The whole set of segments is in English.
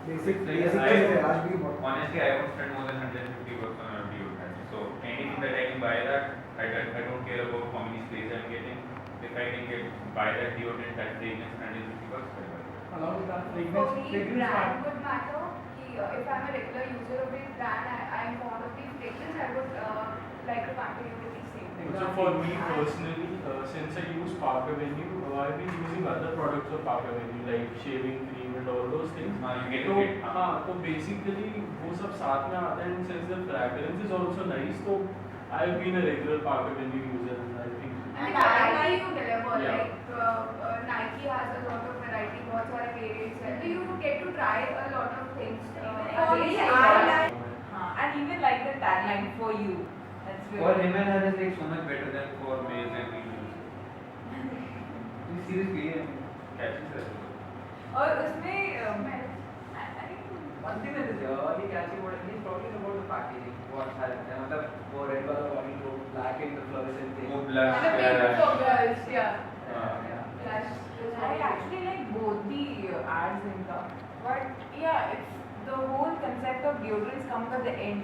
Honestly, I won't spend more than 150 bucks on a deodorant. So anything that I can buy that, I don't care about how many sprays I'm getting. If I can buy that deodorant that fragrance 150 bucks, I buy it. Along with that For me, brand would matter. If I'm a regular user of a brand, I'm fond of the fragrance, I would like to continue with the same. So for me personally, since I use Park Avenue, I've been using other products of Park Avenue like shaving cream and all those things. You get तो it. हाँ तो basically वो सब साथ में आता है and since the fragrance is also nice, so I've been a regular Park Avenue user and I think. And Nike you deliver, Yeah. like Nike has a lot of variety, बहुत सारे variants हैं. So you get to try a lot of things. And even like the tagline for you. That's For really women, that is like so much better than for males and females. Seriously, catchy sir. और उसमें One thing that is really catchy about it, he's talking about the packaging. बहुत अच्छा लगता है, मतलब वो red वाला bottle को black and the fluorescent thing. वो blush, And the pink for girls, yeah. I actually like both the ads in the, but yeah, it's the whole concept of deodorants comes at the end.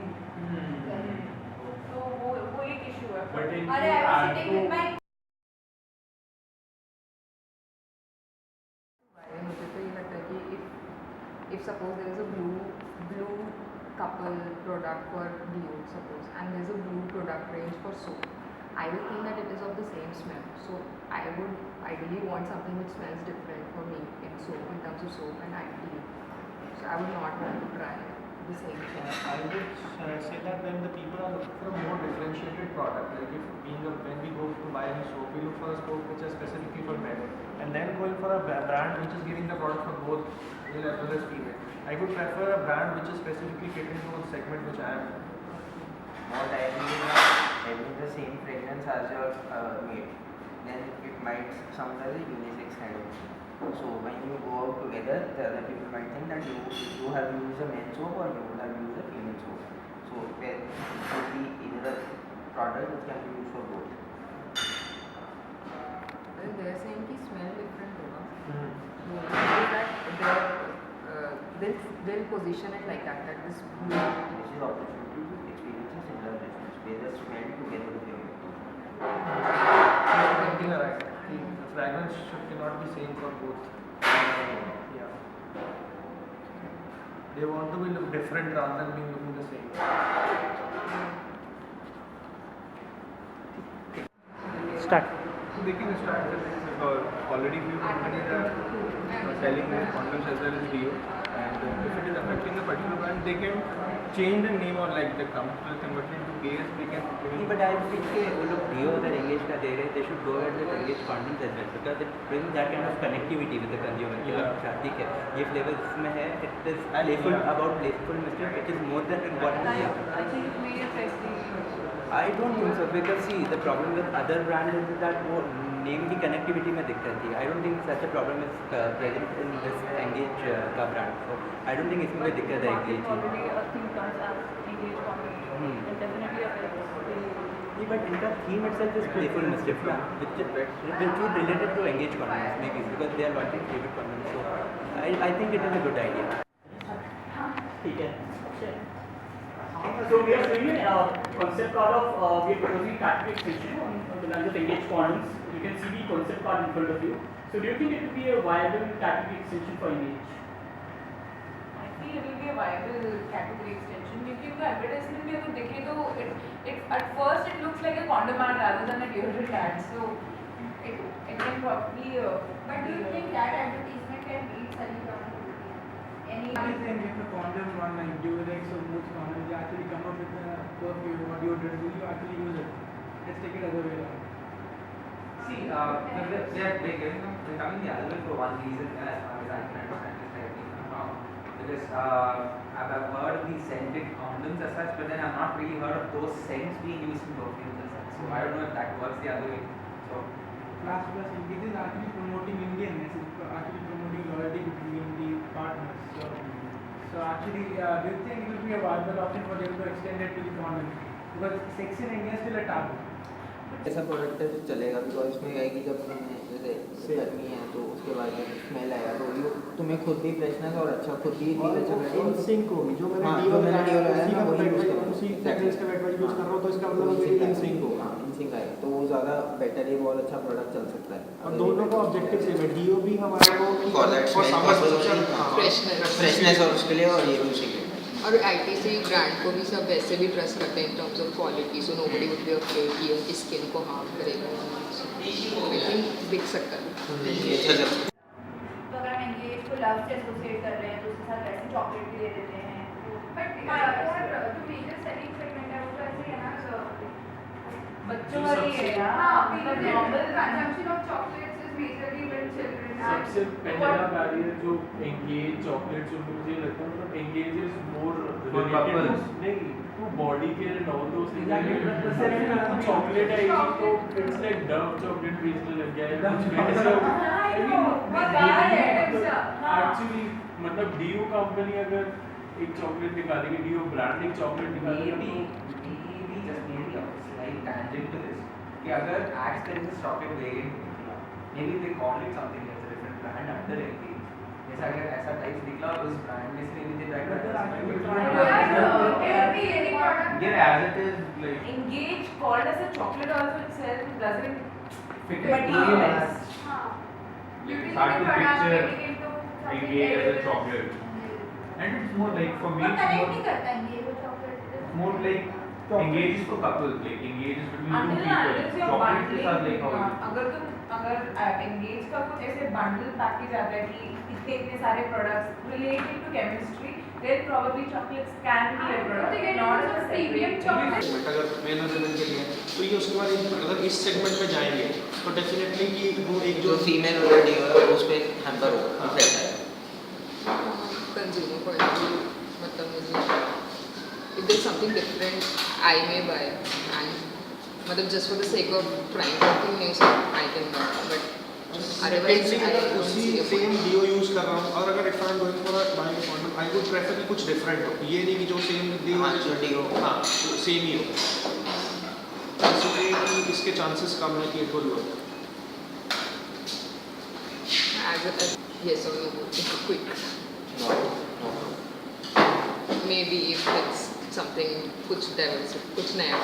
So वो एक issue है. But in अरे I was sitting with my मुझे तो ये लगता है कि if suppose there is a blue couple product for deo suppose and there is a blue product range for soap, I will think that it is of the same smell. So I would ideally want something which smells different for me in soap, in terms of soap and ideally. So I would not want to try the same thing. I would say that when the people are looking for a more differentiated product, like when we go to buy any soap, we look for a soap which is specifically for men, and then going for a brand which is giving the product for both male as well as female. I would prefer a brand which is specifically catering to a segment which I am. What I mean is having the same fragrance as your mate, then it might sound as a unisex kind of thing. So when you go out together, the other people might think that you have used a men's soap or you have used a female soap. So there should be either a product which can be used for both. Well, they are saying कि smell different होगा. They'll position it like that this blue. This is opportunity to experience a similar difference where the smell together with your mate. Thinking right. The fragrance cannot be same for both. Yeah. They want to be look different rather than being looking the same. Start. So they can start the things because already few companies are selling condoms as well as deo, and if it is affecting a particular brand, they can change the name or like the company converted into gas, they can. But I think वो लोग Dio अगर engage का दे रहे हैं, they should go ahead with engage condoms as well because it brings that kind of connectivity with the consumer. कि अच्छा ठीक है, ये flavor इसमें है, it is playful about playfulness, it is more than important. I think it may affect the. I don't think so because see the problem with other brands is that वो name की connectivity में दिक्कत थी. I don't think such a problem is present in this engage का brand. So I don't think इसमें कोई दिक्कत आएगी. Already a thing comes as engage content. It definitely affects the. But in the theme itself is playfulness, which would relate it to engage condoms maybe because they are launching favorite condoms. So I think it is a good idea. So we are doing a concept card of we are proposing category extension on the lines of engaged condoms. You can see the concept card in front of you. So do you think it will be a viable category extension for engage? I feel it will be a viable category extension क्योंकि उनका advertisement भी अगर देखें तो it at first it looks like a condom ad rather than a deodorant ad. So it can probably. But do you think that advertisement can beat Sunny any? I think if a condom one like Durex or most condoms, you actually come up with a perfume or deodorant, will you actually use it? Let's take it other way around. See, they're coming the other way for one reason, as far as I can understand this technique now. Because I've heard of these scented condoms as such, but then I've not really heard of those scents being used in perfumes as such. So I don't know if that works the other way. So Plus, this is actually promoting Indianness, it's actually promoting loyalty between the partners. So actually, do you think it will be a viable option for them to extend it to the condom? Because sex in India is still a taboo. ऐसा product चलेगा because इसमें क्या है कि जब तुम्हें जैसे गर्मी है तो उसके बाद में स्मेल आएगा तो ये तुम्हें खुद भी फ्रेशनेस और अच्छा खुद भी और अच्छा इन सिंक होगी जो मैंने हाँ, डियो जो मैंने डियो लगाया उसी ना का वही यूज़ वेट कर रहा हूँ। उसी Exactly. फ्रेग्रेंस का वेट यूज़ कर रहा हूँ तो इसका मतलब ये इन सिंक होगा। हाँ इनसिंक आएगा तो वो ज़्यादा बेटर है बहुत अच्छा प्रोडक्ट चल सकता है और दोनों का ऑब्जेक्टिव सेम है डियो भी हमारे को For that for smell summer possible सबसे नहीं, हाँ। Freshness. फ्रेशनेस और उसके लिए और ये भी उसी के लिए और ITC ब्रांड को भी सब वैसे भी ट्रस्ट करते हैं in terms of quality, so nobody would be afraid कि उनकी स्किन को हार्म करेगा। आई थिंक बिक सकता है। ये अच्छा चल सकता तो अगर हम एंगेज को लव से एसोसिएट कर रहे हैं तो उसके साथ वैसे चॉकलेट भी दे देते हैं बट जो मेजर सेलिंग सेगमेंट है वो तो ऐसे ही है ना सो बच्चों वाली है यार हाँ मतलब normal normal consumption of chocolates is majorly with children सबसे पहला बैरियर जो एंगेज चॉकलेट जो मुझे लगता है मतलब एंगेज इज मोर रिलेटेड नहीं to body care and all those things chocolate आएगी तो इट्स लाइक डव चॉकलेट बेचने लग गया है कुछ एक्चुअली मतलब डीयू कंपनी अगर एक चॉकलेट निकालेगी डीयू ब्रांड एक चॉकलेट निकालेगी कि अगर act there is a chocolate variant निकला maybe they call it something else a different brand under engage जैसा अगर ऐसा टाइप निकला और उस ब्रांड में से maybe they Yeah, as it is like engage called as a chocolate also itself doesn't fit materialize. it's hard to picture engage as a chocolate. And it's more like for me it's connect more, नहीं करता engage और chocolate more like engage is for couples, like engage is between two Until people. unless you're Chocolate के साथ like how bundling, अगर engage का कुछ ऐसे bundle package आता है कि इतने सारे products related to chemistry then probably chocolates can be a product not as a premium separate chocolate. Segment अगर मेल और फीमेल के लिए तो ये उसके बाद अगर इस सेगमेंट में जाएंगे तो डेफिनेटली ये वो एक जो जो फीमेल ऑलरेडी है उस पे हैम्पर होगा इफेक्ट आएगा कंज्यूमर पॉइंट ऑफ व्यू मतलब मुझे if there's something different I may buy and मतलब just for the sake of trying something new so I can buy but otherwise I अगर don't उसी see a same point. Deo use कर रहा हूँ और अगर if I am going for a buying appointment I would prefer कि कुछ different हो ये नहीं कि जो सेम डियो हाँ, जो डियो हाँ सेम ही हो इसलिए कि इसके चांसेस कम है कि it will work As yes or no it's quick maybe if it's something कुछ diversity कुछ नया